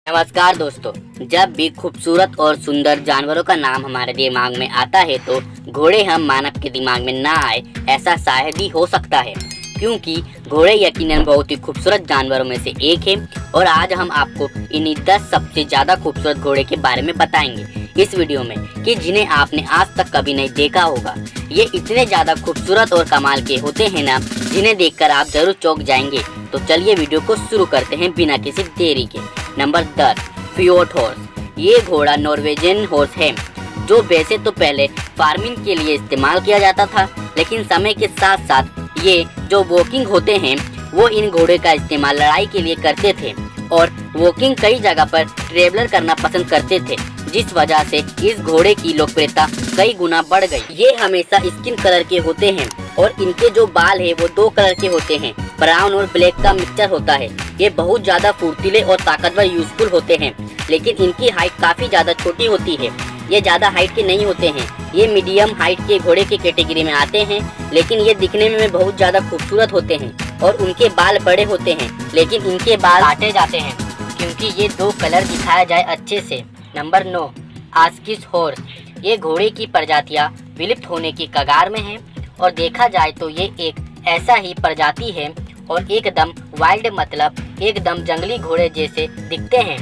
नमस्कार दोस्तों। जब भी खूबसूरत और सुंदर जानवरों का नाम हमारे दिमाग में आता है तो घोड़े हम मानव के दिमाग में ना आए ऐसा शायद ही हो सकता है, क्योंकि घोड़े यकीनन बहुत ही खूबसूरत जानवरों में से एक है। और आज हम आपको इन्हीं 10 सबसे ज़्यादा खूबसूरत घोड़े के बारे में बताएंगे इस वीडियो में, कि जिन्हें आपने आज तक कभी नहीं देखा होगा। ये इतने ज़्यादा खूबसूरत और कमाल के होते हैं ना, जिन्हें देखकर आप जरूर चौंक जाएंगे। तो चलिए वीडियो को शुरू करते हैं बिना किसी देरी के। Number 10, fjord horse. ये घोड़ा नॉर्वेजियन हॉर्स है, जो वैसे तो पहले फार्मिंग के लिए इस्तेमाल किया जाता था, लेकिन समय के साथ साथ ये जो वॉकिंग होते हैं वो इन घोड़े का इस्तेमाल लड़ाई के लिए करते थे और वॉकिंग कई जगह पर ट्रेवलर करना पसंद करते थे, जिस वजह से इस घोड़े की लोकप्रियता कई गुना बढ़ गई। ये हमेशा स्किन कलर के होते हैं और इनके जो बाल है वो 2 कलर के होते हैं, ब्राउन और ब्लैक का मिक्सचर होता है। ये बहुत ज्यादा फुर्तीले और ताकतवर यूजफुल होते हैं, लेकिन इनकी हाइट काफी ज्यादा छोटी होती है। ये ज्यादा हाइट के नहीं होते हैं, ये मीडियम हाइट के घोड़े की कैटेगरी में आते हैं, लेकिन ये दिखने में बहुत ज्यादा खूबसूरत होते हैं। और उनके बाल बड़े होते हैं, लेकिन इनके बाल काटे जाते हैं क्योंकि ये 2 कलर दिखाया जाए अच्छे से। नंबर 9, आस्किस हॉर्स। ये घोड़े की प्रजातियां विलुप्त होने की कगार में हैं और देखा जाए तो ये एक ऐसा ही प्रजाति है और एकदम वाइल्ड, मतलब एकदम जंगली घोड़े जैसे दिखते हैं।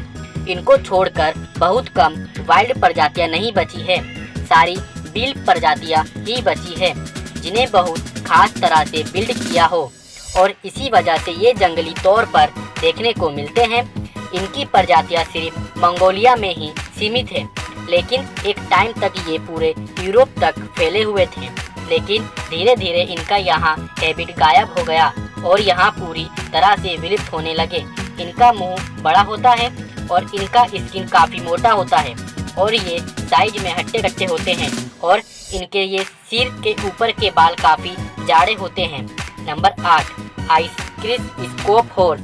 इनको छोड़कर बहुत कम वाइल्ड प्रजातियां नहीं बची है, सारी बिल्ड प्रजातियां ही बची है जिन्हें बहुत खास तरह से बिल्ड किया हो, और इसी वजह से ये जंगली तौर पर देखने को मिलते हैं। इनकी प्रजातियां सिर्फ मंगोलिया में ही सीमित है, लेकिन एक टाइम तक ये पूरे यूरोप तक फैले हुए थे, लेकिन धीरे धीरे इनका यहाँ हैबिट गायब हो गया और यहाँ पूरी तरह से विलुप्त होने लगे। इनका मुंह बड़ा होता है और इनका स्किन काफी मोटा होता है और ये साइज में हट्टे कट्टे होते हैं और इनके ये सिर के ऊपर के बाल काफी जाड़े होते हैं। नंबर 8, आइस्किस स्कोप हॉर्स।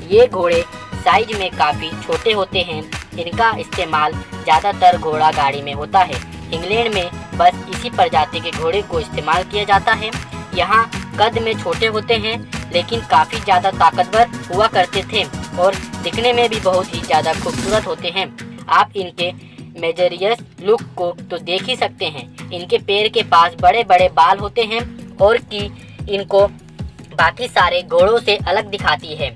ये घोड़े साइज में काफी छोटे होते हैं। इनका इस्तेमाल ज्यादातर घोड़ा गाड़ी में होता है। इंग्लैंड में बस इसी प्रजाति के घोड़े को इस्तेमाल किया जाता है। यहाँ कद में छोटे होते हैं, लेकिन काफी ज्यादा ताकतवर हुआ करते थे और दिखने में भी बहुत ही ज्यादा खूबसूरत होते हैं। आप इनके मेजरियस लुक को तो देख ही सकते हैं। इनके पैर के पास बड़े बड़े बाल होते हैं और कि इनको बाकी सारे घोड़ों से अलग दिखाती है।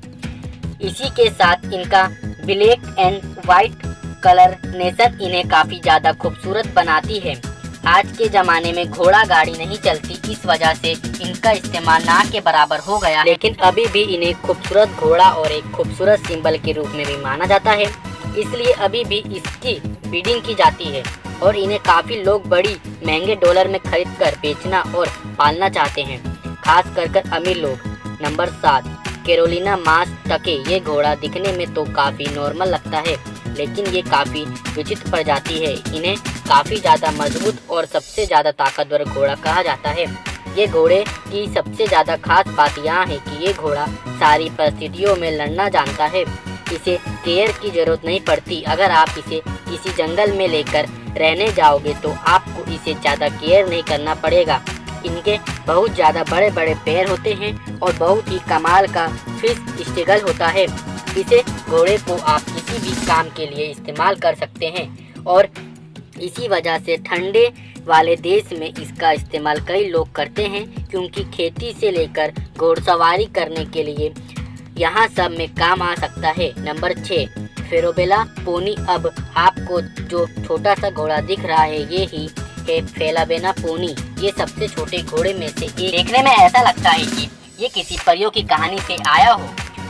इसी के साथ इनका ब्लैक एंड वाइट कलरनेशन इन्हें काफी ज्यादा खूबसूरत बनाती है। आज के ज़माने में घोड़ा गाड़ी नहीं चलती, इस वजह से इनका इस्तेमाल ना के बराबर हो गया, लेकिन अभी भी इन्हें खूबसूरत घोड़ा और एक खूबसूरत सिंबल के रूप में भी माना जाता है, इसलिए अभी भी इसकी ब्रीडिंग की जाती है और इन्हें काफ़ी लोग बड़ी महंगे डॉलर में खरीद कर बेचना और पालना चाहते हैं, खास कर अमीर लोग। नंबर 7, कैरोलिना मास टके। ये घोड़ा दिखने में तो काफ़ी नॉर्मल लगता है, लेकिन ये काफ़ी विचित्र प्रजाति है। इन्हें काफ़ी ज़्यादा मजबूत और सबसे ज़्यादा ताकतवर घोड़ा कहा जाता है। ये घोड़े की सबसे ज़्यादा खास बात यहाँ है कि ये घोड़ा सारी परिस्थितियों में लड़ना जानता है। इसे केयर की ज़रूरत नहीं पड़ती। अगर आप इसे किसी जंगल में लेकर रहने जाओगे तो आपको इसे ज़्यादा केयर नहीं करना पड़ेगा। इनके बहुत ज़्यादा बड़े बड़े पैर होते हैं और बहुत ही कमाल का फिश स्टिगल होता है। इसे घोड़े को आप किसी भी काम के लिए इस्तेमाल कर सकते हैं और इसी वजह से ठंडे वाले देश में इसका इस्तेमाल कई लोग करते हैं, क्योंकि खेती से लेकर घोड़सवारी करने के लिए यहाँ सब में काम आ सकता है। Number 6, Falabella pony. अब आपको जो छोटा सा घोड़ा दिख रहा है ये ही है फेलाबेना पोनी। ये सबसे छोटे घोड़े में से एक। देखने में ऐसा लगता है कि ये किसी परियों की कहानी से आया हो।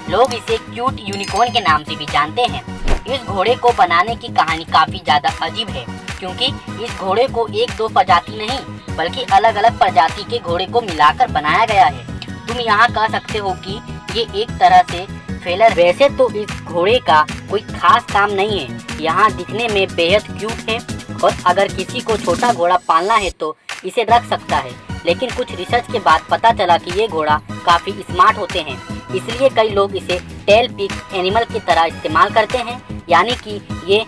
लोग इसे क्यूट यूनिकॉर्न के नाम से भी जानते हैं। इस घोड़े को बनाने की कहानी काफी ज्यादा अजीब है, क्योंकि इस घोड़े को 1-2 प्रजाति नहीं बल्कि अलग अलग प्रजाति के घोड़े को मिलाकर बनाया गया है। तुम यहाँ कह सकते हो कि ये एक तरह से फेलर। वैसे तो इस घोड़े का कोई खास काम नहीं है, यहाँ दिखने में बेहद क्यूट है और अगर किसी को छोटा घोड़ा पालना है तो इसे रख सकता है। लेकिन कुछ रिसर्च के बाद पता चला कि ये घोड़ा काफी स्मार्ट होते हैं, इसलिए कई लोग इसे टेल पिक एनिमल की तरह इस्तेमाल करते हैं, यानी कि ये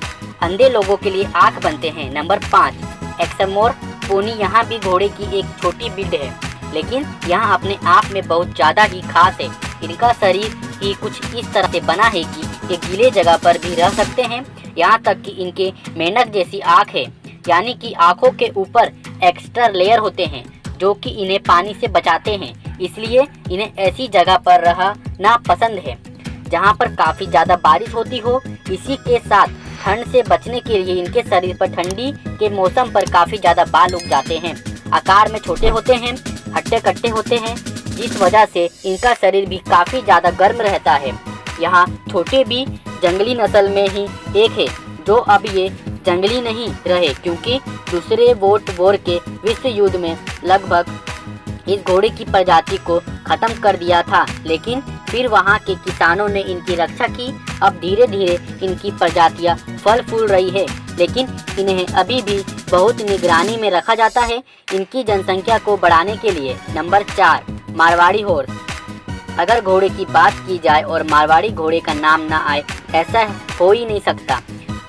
अंधे लोगों के लिए आँख बनते हैं। Number 5, Exmoor pony. यहाँ भी घोड़े की एक छोटी बिल्ड है, लेकिन यहाँ अपने आप में बहुत ज़्यादा ही खास है। इनका शरीर ही कुछ इस तरह से बना है कि ये गीले जगह पर भी रह सकते हैं। यहाँ तक कि इनके मेंढक जैसी आँख है, यानी कि आँखों के ऊपर एक्स्ट्रा लेयर होते हैं जो कि इन्हें पानी से बचाते हैं। इसलिए इन्हें ऐसी जगह पर रहना पसंद है जहाँ पर काफ़ी ज़्यादा बारिश होती हो। इसी के साथ ठंड से बचने के लिए इनके शरीर पर ठंडी के मौसम पर काफ़ी ज़्यादा बाल उग जाते हैं। आकार में छोटे होते हैं, हट्टे कट्टे होते हैं, जिस वजह से इनका शरीर भी काफ़ी ज़्यादा गर्म रहता है। यहाँ छोटे भी जंगली नस्ल में ही एक है जो अब ये जंगली नहीं रहे, क्योंकि दूसरे वर्ल्ड वॉर के विश्व युद्ध में लगभग इस घोड़े की प्रजाति को ख़त्म कर दिया था, लेकिन फिर वहाँ के किसानों ने इनकी रक्षा की। अब धीरे धीरे इनकी प्रजातियाँ फल फूल रही है, लेकिन इन्हें अभी भी बहुत निगरानी में रखा जाता है इनकी जनसंख्या को बढ़ाने के लिए। Number 4, Marwari horse. अगर घोड़े की बात की जाए और मारवाड़ी घोड़े का नाम ना आए, ऐसा हो ही नहीं सकता।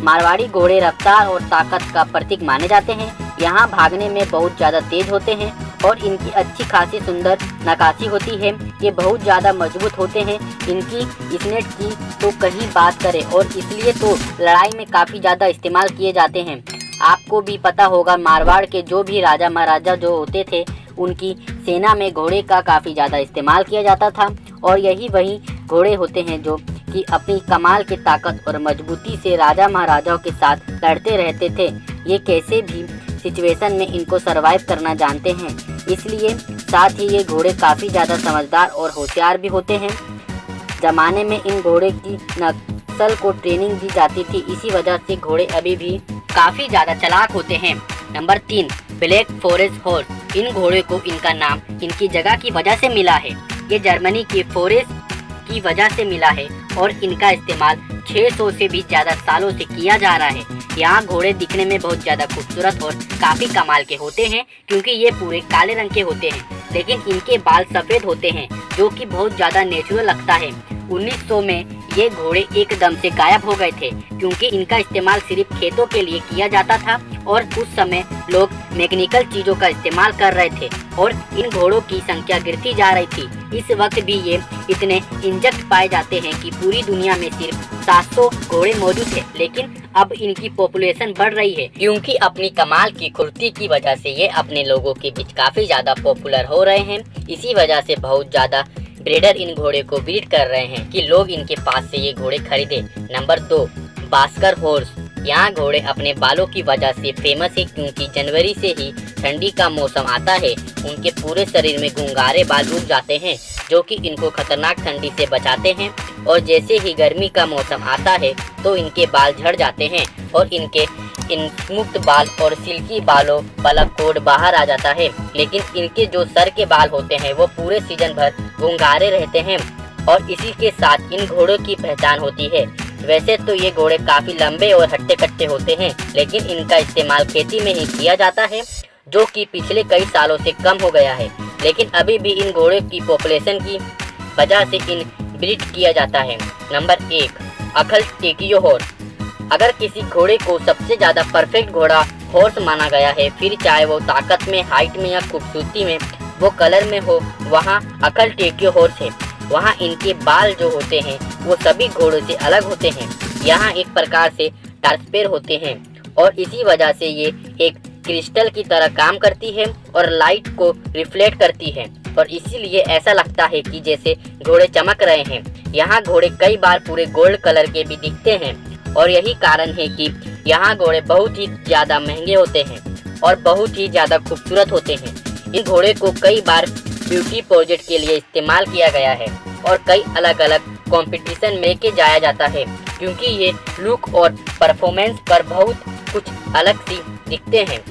मारवाड़ी घोड़े रफ्तार और ताकत का प्रतीक माने जाते हैं। यहाँ भागने में बहुत ज़्यादा तेज होते हैं और इनकी अच्छी खासी सुंदर नक्काशी होती है। ये बहुत ज़्यादा मजबूत होते हैं। इनकी स्नेट की तो कहीं बात करें, और इसलिए तो लड़ाई में काफ़ी ज़्यादा इस्तेमाल किए जाते हैं। आपको भी पता होगा, मारवाड़ के जो भी राजा महाराजा जो होते थे, उनकी सेना में घोड़े का काफ़ी ज़्यादा इस्तेमाल किया जाता था। और यही वही घोड़े होते हैं जो कि अपनी कमाल की ताकत और मजबूती से राजा महाराजाओं के साथ लड़ते रहते थे। ये कैसे भी सिचुएशन में इनको सरवाइव करना जानते हैं, इसलिए साथ ही ये घोड़े काफ़ी ज़्यादा समझदार और होशियार भी होते हैं। ज़माने में इन घोड़े की नस्ल को ट्रेनिंग दी जाती थी, इसी वजह से घोड़े अभी भी काफ़ी ज़्यादा चालाक होते हैं। Number 3, Black Forest horse. इन घोड़े को इनका नाम इनकी जगह की वजह से मिला है। ये जर्मनी के फॉरेस्ट की वजह से मिला है और इनका इस्तेमाल 600 से भी ज़्यादा सालों से किया जा रहा है। यहाँ घोड़े दिखने में बहुत ज़्यादा खूबसूरत और काफ़ी कमाल के होते हैं, क्योंकि ये पूरे काले रंग के होते हैं, लेकिन इनके बाल सफ़ेद होते हैं जो कि बहुत ज़्यादा नेचुरल लगता है। 1900 में ये घोड़े एकदम से गायब हो गए थे, क्योंकि इनका इस्तेमाल सिर्फ खेतों के लिए किया जाता था और उस समय लोग मैकेनिकल चीज़ों का इस्तेमाल कर रहे थे और इन घोड़ों की संख्या गिरती जा रही थी। इस वक्त भी ये इतने इंजेक्ट पाए जाते हैं कि पूरी दुनिया में सिर्फ 700 घोड़े मौजूद है, लेकिन अब इनकी पॉपुलेशन बढ़ रही है, क्योंकि अपनी कमाल की खुर्ती की वजह से ये अपने लोगों के बीच काफ़ी ज़्यादा पॉपुलर हो रहे हैं। इसी वजह से बहुत ज़्यादा ब्रीडर इन घोड़े को ब्रीड कर रहे हैं कि लोग इनके पास से ये घोड़े खरीदे। Number 2, Bashkir horse. यहाँ घोड़े अपने बालों की वजह से फेमस है, क्योंकि जनवरी से ही ठंडी का मौसम आता है, उनके पूरे शरीर में घुंघरारे बाल उग जाते हैं जो कि इनको खतरनाक ठंडी से बचाते हैं। और जैसे ही गर्मी का मौसम आता है तो इनके बाल झड़ जाते हैं और इनके इन मुक्त बाल और सिल्की बालों वाला कोड बाहर आ जाता है, लेकिन इनके जो सर के बाल होते हैं वो पूरे सीजन भर घुंघरारे रहते हैं और इसी के साथ इन घोड़ों की पहचान होती है। वैसे तो ये घोड़े काफ़ी लंबे और हट्टे कट्टे होते हैं, लेकिन इनका इस्तेमाल खेती में ही किया जाता है, जो कि पिछले कई सालों से कम हो गया है, लेकिन अभी भी इन घोड़े की पॉपुलेशन की वजह से इन ब्रीड किया जाता है। Number 1, Akhal Teke horse. अगर किसी घोड़े को सबसे ज़्यादा परफेक्ट घोड़ा हॉर्स माना गया है, फिर चाहे वो ताकत में, हाइट में या खूबसूरती में, वो कलर में हो, वहाँ अखल टेकियो हॉर्स है। वहाँ इनके बाल जो होते हैं वो सभी घोड़ों से अलग होते हैं। यहाँ एक प्रकार से ट्रांसपेरेंट होते हैं और इसी वजह से ये एक क्रिस्टल की तरह काम करती है और लाइट को रिफ्लेक्ट करती है, और इसीलिए ऐसा लगता है कि जैसे घोड़े चमक रहे हैं। यहाँ घोड़े कई बार पूरे गोल्ड कलर के भी दिखते हैं और यही कारण है कि यहाँ घोड़े बहुत ही ज़्यादा महंगे होते हैं और बहुत ही ज़्यादा खूबसूरत होते हैं। इन घोड़े को कई बार ब्यूटी प्रोजेक्ट के लिए इस्तेमाल किया गया है और कई अलग अलग कंपटीशन में लेके जाया जाता है, क्योंकि ये लुक और परफॉर्मेंस पर बहुत कुछ अलग सी दिखते हैं।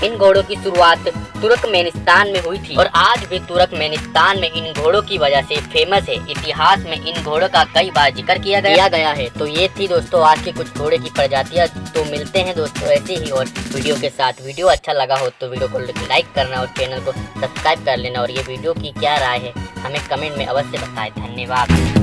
इन घोड़ों की शुरुआत तुर्कमेनिस्तान में हुई थी और आज भी तुर्कमेनिस्तान में इन घोड़ों की वजह से फेमस है। इतिहास में इन घोड़ों का कई बार जिक्र किया गया है। तो ये थी दोस्तों आज के कुछ घोड़े की प्रजातियाँ। तो मिलते हैं दोस्तों ऐसे ही और वीडियो के साथ। वीडियो अच्छा लगा हो तो वीडियो को लाइक करना और चैनल को सब्सक्राइब कर लेना, और ये वीडियो की क्या राय है हमें कमेंट में अवश्य बताएं। धन्यवाद।